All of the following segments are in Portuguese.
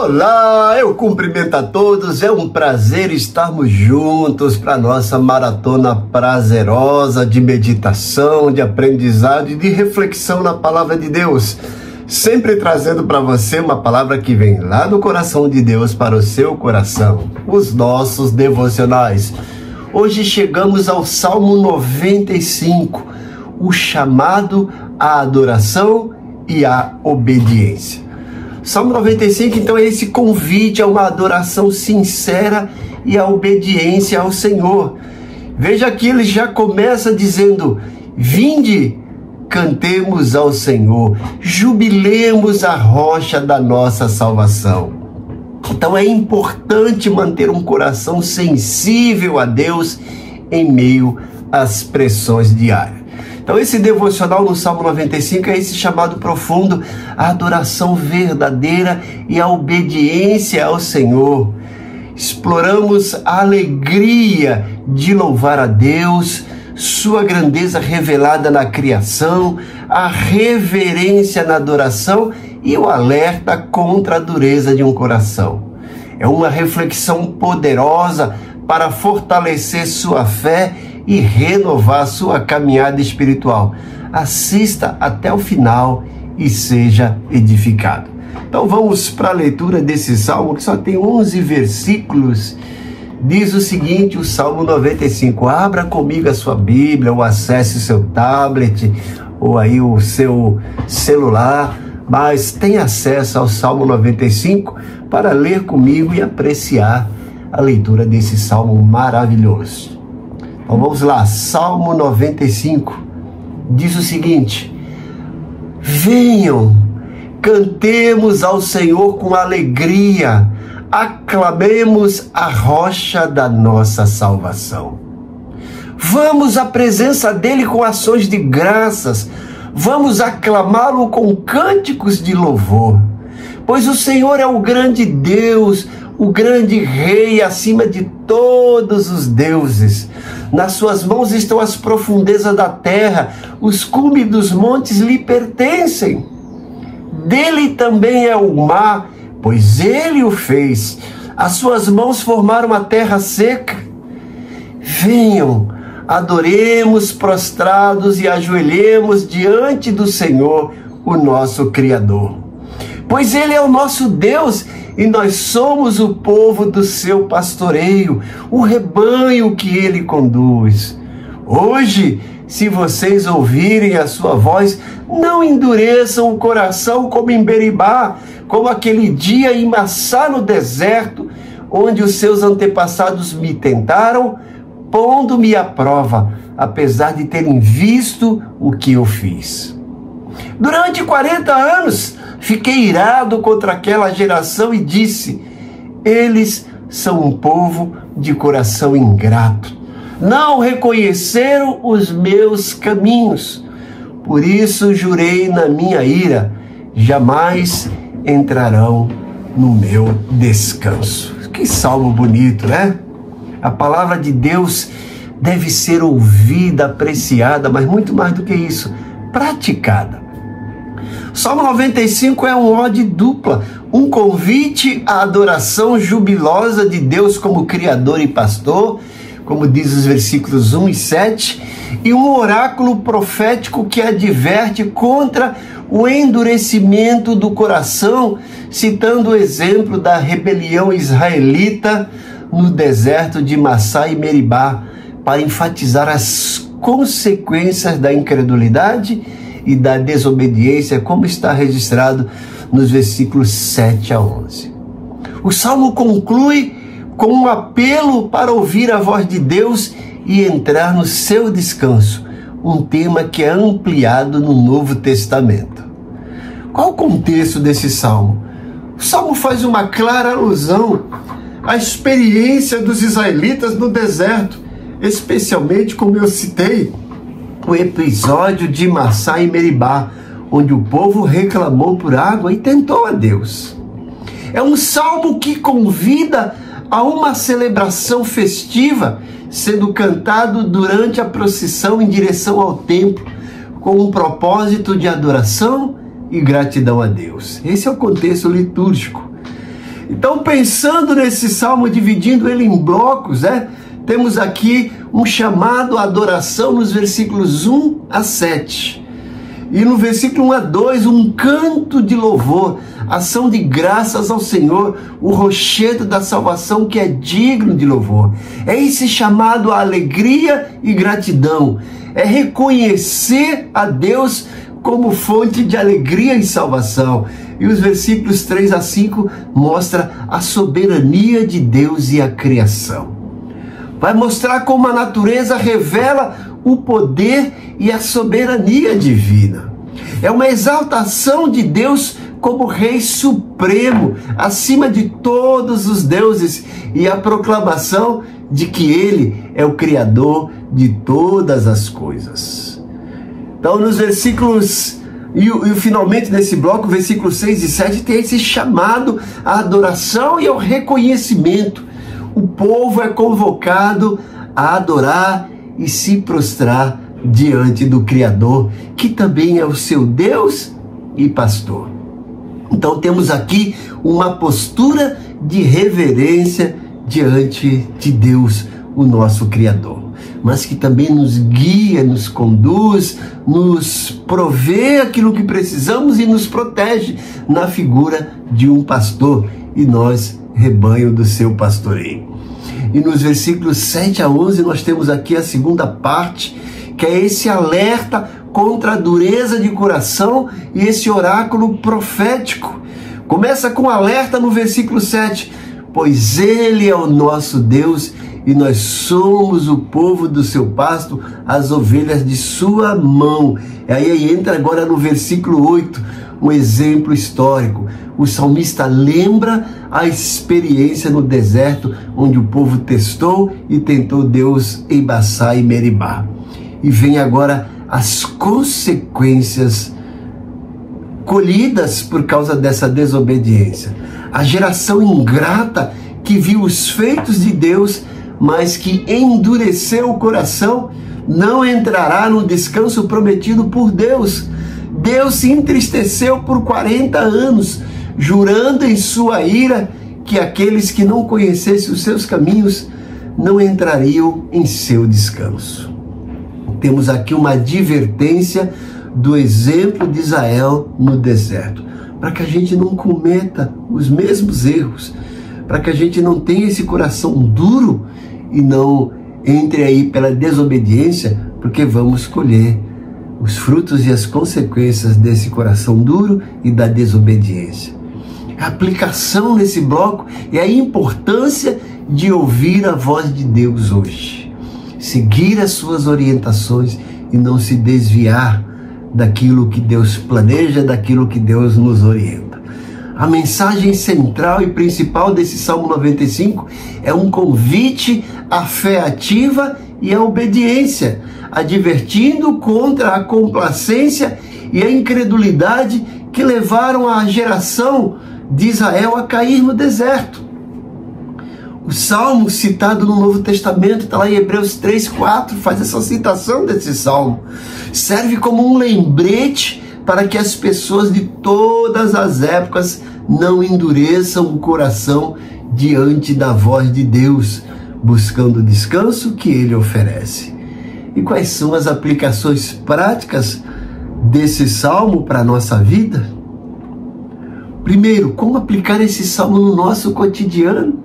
Olá, eu cumprimento a todos, é um prazer estarmos juntos para a nossa maratona prazerosa de meditação, de aprendizado e de reflexão na Palavra de Deus, sempre trazendo para você uma palavra que vem lá do coração de Deus para o seu coração, os nossos devocionais. Hoje chegamos ao Salmo 95, o chamado à adoração e à obediência. Salmo 95, então, é esse convite a uma adoração sincera e a obediência ao Senhor. Veja que ele já começa dizendo: vinde, cantemos ao Senhor, jubilemos a rocha da nossa salvação. Então é importante manter um coração sensível a Deus em meio às pressões diárias. Então esse devocional no Salmo 95 é esse chamado profundo à adoração verdadeira e à obediência ao Senhor. Exploramos a alegria de louvar a Deus, sua grandeza revelada na criação, a reverência na adoração e o alerta contra a dureza de um coração. É uma reflexão poderosa para fortalecer sua fé e renovar sua caminhada espiritual. Assista até o final e seja edificado. Então vamos para a leitura desse salmo, que só tem 11 versículos. Diz o seguinte, o Salmo 95. Abra comigo a sua Bíblia, ou acesse o seu tablet, ou aí o seu celular, mas tenha acesso ao Salmo 95 para ler comigo e apreciar a leitura desse salmo maravilhoso. Então vamos lá, Salmo 95 diz o seguinte: venham, cantemos ao Senhor com alegria, aclamemos a rocha da nossa salvação. Vamos à presença dele com ações de graças, vamos aclamá-lo com cânticos de louvor, pois o Senhor é o grande Deus, o grande Rei acima de todos os deuses. Nas suas mãos estão as profundezas da terra, os cumes dos montes lhe pertencem. Dele também é o mar, pois ele o fez. As suas mãos formaram a terra seca. Venham, adoremos prostrados e ajoelhemos diante do Senhor, o nosso Criador. Pois ele é o nosso Deus e nós somos o povo do seu pastoreio, o rebanho que ele conduz. Hoje, se vocês ouvirem a sua voz, não endureçam o coração como em Meribá, como aquele dia em Massá no deserto, onde os seus antepassados me tentaram, pondo-me à prova, apesar de terem visto o que eu fiz. Durante 40 anos, fiquei irado contra aquela geração e disse: eles são um povo de coração ingrato. Não reconheceram os meus caminhos. Por isso jurei na minha ira: jamais entrarão no meu descanso. Que salmo bonito, né? A palavra de Deus deve ser ouvida, apreciada, mas muito mais do que isso, praticada. Salmo 95 é um ode dupla, um convite à adoração jubilosa de Deus como Criador e Pastor, como diz os versículos 1 e 7, e um oráculo profético que adverte contra o endurecimento do coração, citando o exemplo da rebelião israelita no deserto de Massá e Meribá, para enfatizar as consequências da incredulidade e da desobediência, como está registrado nos versículos 7 a 11. O Salmo conclui com um apelo para ouvir a voz de Deus e entrar no seu descanso, um tema que é ampliado no Novo Testamento. Qual o contexto desse Salmo? O Salmo faz uma clara alusão à experiência dos israelitas no deserto, especialmente, como eu citei, o episódio de Massá e Meribá, onde o povo reclamou por água e tentou a Deus. É um salmo que convida a uma celebração festiva, sendo cantado durante a procissão em direção ao templo, com um propósito de adoração e gratidão a Deus. Esse é o contexto litúrgico. Então, pensando nesse salmo, dividindo ele em blocos, temos aqui um chamado à adoração nos versículos 1 a 7. E no versículo 1 a 2, um canto de louvor, ação de graças ao Senhor, o rochedo da salvação que é digno de louvor. É esse chamado à alegria e gratidão. É reconhecer a Deus como fonte de alegria e salvação. E os versículos 3 a 5 mostram a soberania de Deus e a criação. Vai mostrar como a natureza revela o poder e a soberania divina. É uma exaltação de Deus como Rei Supremo, acima de todos os deuses, e a proclamação de que Ele é o Criador de todas as coisas. Então, nos versículos, e finalmente nesse bloco, versículos 6 e 7, tem esse chamado à adoração e ao reconhecimento. O povo é convocado a adorar e se prostrar diante do Criador, que também é o seu Deus e pastor. Então temos aqui uma postura de reverência diante de Deus, o nosso Criador, mas que também nos guia, nos conduz, nos provê aquilo que precisamos e nos protege na figura de um pastor, e nós, rebanho do seu pastoreio. E nos versículos 7 a 11 nós temos aqui a segunda parte, que é esse alerta contra a dureza de coração e esse oráculo profético. Começa com alerta no versículo 7, pois Ele é o nosso Deus e nós somos o povo do seu pasto, as ovelhas de sua mão. E aí entra agora no versículo 8, um exemplo histórico. O salmista lembra a experiência no deserto, onde o povo testou e tentou Deus em Massá e Meribá. E vem agora as consequências colhidas por causa dessa desobediência. A geração ingrata que viu os feitos de Deus, mas que endureceu o coração, não entrará no descanso prometido por Deus. Deus se entristeceu por 40 anos, jurando em sua ira que aqueles que não conhecessem os seus caminhos não entrariam em seu descanso. Temos aqui uma advertência do exemplo de Israel no deserto, para que a gente não cometa os mesmos erros, para que a gente não tenha esse coração duro e não entre aí pela desobediência, porque vamos colher os frutos e as consequências desse coração duro e da desobediência. A aplicação nesse bloco é a importância de ouvir a voz de Deus hoje, seguir as suas orientações e não se desviar daquilo que Deus planeja, daquilo que Deus nos orienta. A mensagem central e principal desse Salmo 95 é um convite à fé ativa e à obediência, advertindo contra a complacência e a incredulidade que levaram a geração de Israel a cair no deserto. O salmo citado no Novo Testamento, está lá em Hebreus 3:4, faz essa citação desse salmo. Serve como um lembrete para que as pessoas de todas as épocas não endureçam o coração diante da voz de Deus, buscando o descanso que Ele oferece. E quais são as aplicações práticas desse salmo para a nossa vida? Primeiro, como aplicar esse salmo no nosso cotidiano?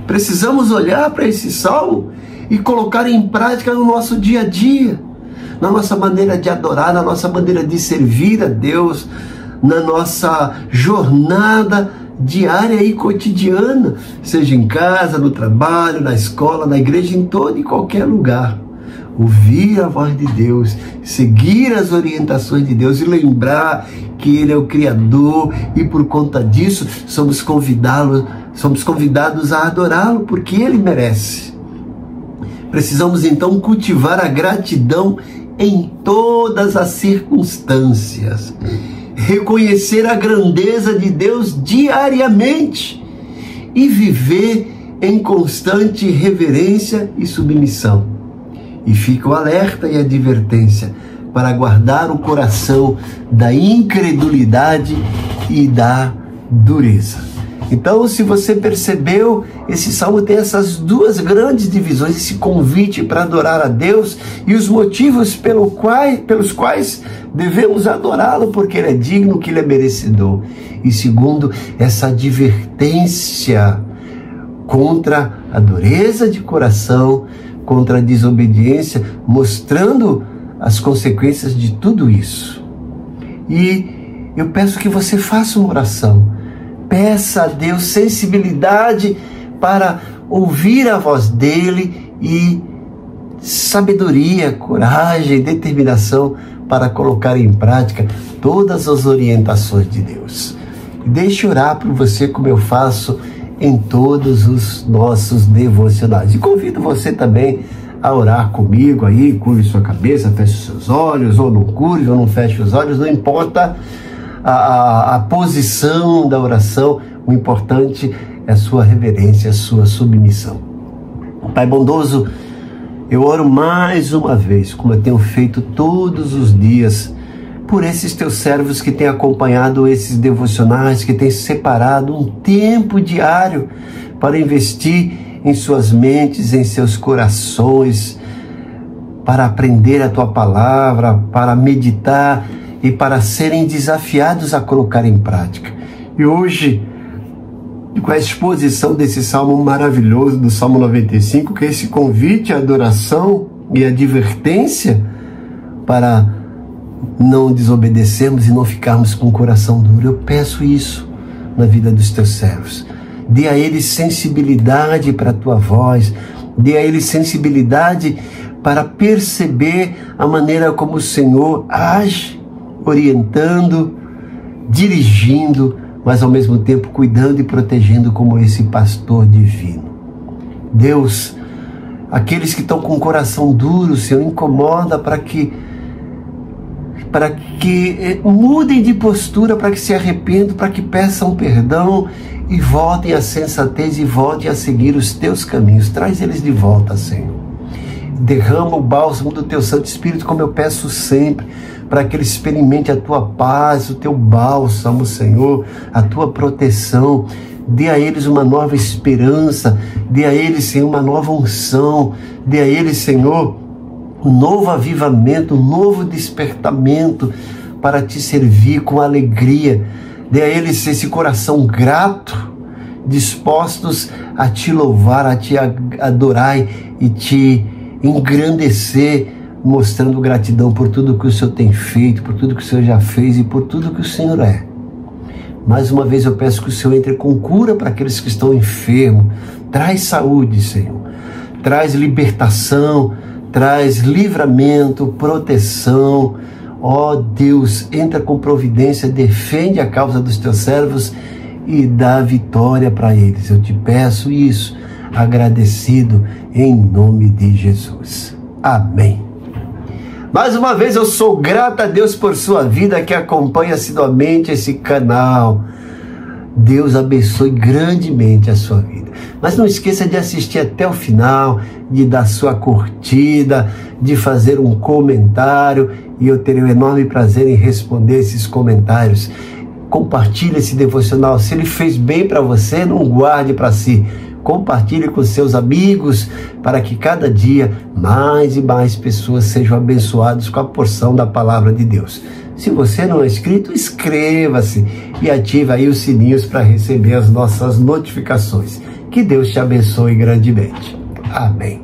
Precisamos olhar para esse salmo e colocar em prática no nosso dia a dia, na nossa maneira de adorar, na nossa maneira de servir a Deus, na nossa jornada diária e cotidiana, seja em casa, no trabalho, na escola, na igreja, em todo e qualquer lugar. Ouvir a voz de Deus, seguir as orientações de Deus e lembrar que Ele é o Criador e por conta disso somos convidados a adorá-lo porque Ele merece. Precisamos então cultivar a gratidão em todas as circunstâncias, reconhecer a grandeza de Deus diariamente e viver em constante reverência e submissão. E fica o alerta e a advertência para guardar o coração da incredulidade e da dureza. Então, se você percebeu, esse salmo tem essas duas grandes divisões, esse convite para adorar a Deus e os motivos pelos quais devemos adorá-lo, porque Ele é digno, que Ele é merecedor. E segundo, essa advertência contra a dureza de coração, contra a desobediência, mostrando as consequências de tudo isso. E eu peço que você faça uma oração. Peça a Deus sensibilidade para ouvir a voz dEle e sabedoria, coragem, determinação para colocar em prática todas as orientações de Deus. Deixe orar por você como eu faço em todos os nossos devocionais. E convido você também a orar comigo aí, curve sua cabeça, feche os seus olhos, ou não curve, ou não feche os olhos, não importa a posição da oração, o importante é a sua reverência, a sua submissão. Pai bondoso, eu oro mais uma vez, como eu tenho feito todos os dias, por esses teus servos que têm acompanhado esses devocionais, que têm separado um tempo diário para investir em suas mentes, em seus corações, para aprender a tua palavra, para meditar e para serem desafiados a colocar em prática. E hoje, com a exposição desse salmo maravilhoso, do Salmo 95, que é esse convite à adoração e advertência para não desobedecermos e não ficarmos com o coração duro. Eu peço isso na vida dos teus servos. Dê a eles sensibilidade para a tua voz, dê a eles sensibilidade para perceber a maneira como o Senhor age, orientando, dirigindo, mas ao mesmo tempo cuidando e protegendo como esse pastor divino. Deus, aqueles que estão com o coração duro, Senhor, incomoda para que mudem de postura, para que se arrependam, para que peçam perdão e voltem à sensatez e voltem a seguir os teus caminhos. Traz eles de volta, Senhor. Derrama o bálsamo do teu Santo Espírito, como eu peço sempre, para que ele experimente a tua paz, o teu bálsamo, Senhor, a tua proteção. Dê a eles uma nova esperança, dê a eles, Senhor, uma nova unção, dê a eles, Senhor, um novo avivamento, um novo despertamento para te servir com alegria. Dê a eles esse coração grato, dispostos a te louvar, a te adorar e te engrandecer, mostrando gratidão por tudo que o Senhor tem feito, por tudo que o Senhor já fez e por tudo que o Senhor é. Mais uma vez eu peço que o Senhor entre com cura para aqueles que estão enfermos. Traz saúde, Senhor. Traz libertação, traz livramento, proteção. Ó Deus, entra com providência, defende a causa dos teus servos e dá vitória para eles. Eu te peço isso, agradecido em nome de Jesus. Amém. Mais uma vez eu sou grato a Deus por sua vida que acompanha assiduamente esse canal. Deus abençoe grandemente a sua vida. Mas não esqueça de assistir até o final, de dar sua curtida, de fazer um comentário, e eu terei um enorme prazer em responder esses comentários. Compartilhe esse devocional. Se ele fez bem para você, não guarde para si. Compartilhe com seus amigos para que cada dia mais e mais pessoas sejam abençoadas com a porção da palavra de Deus. Se você não é inscrito, inscreva-se e ative aí os sininhos para receber as nossas notificações. Que Deus te abençoe grandemente. Amém.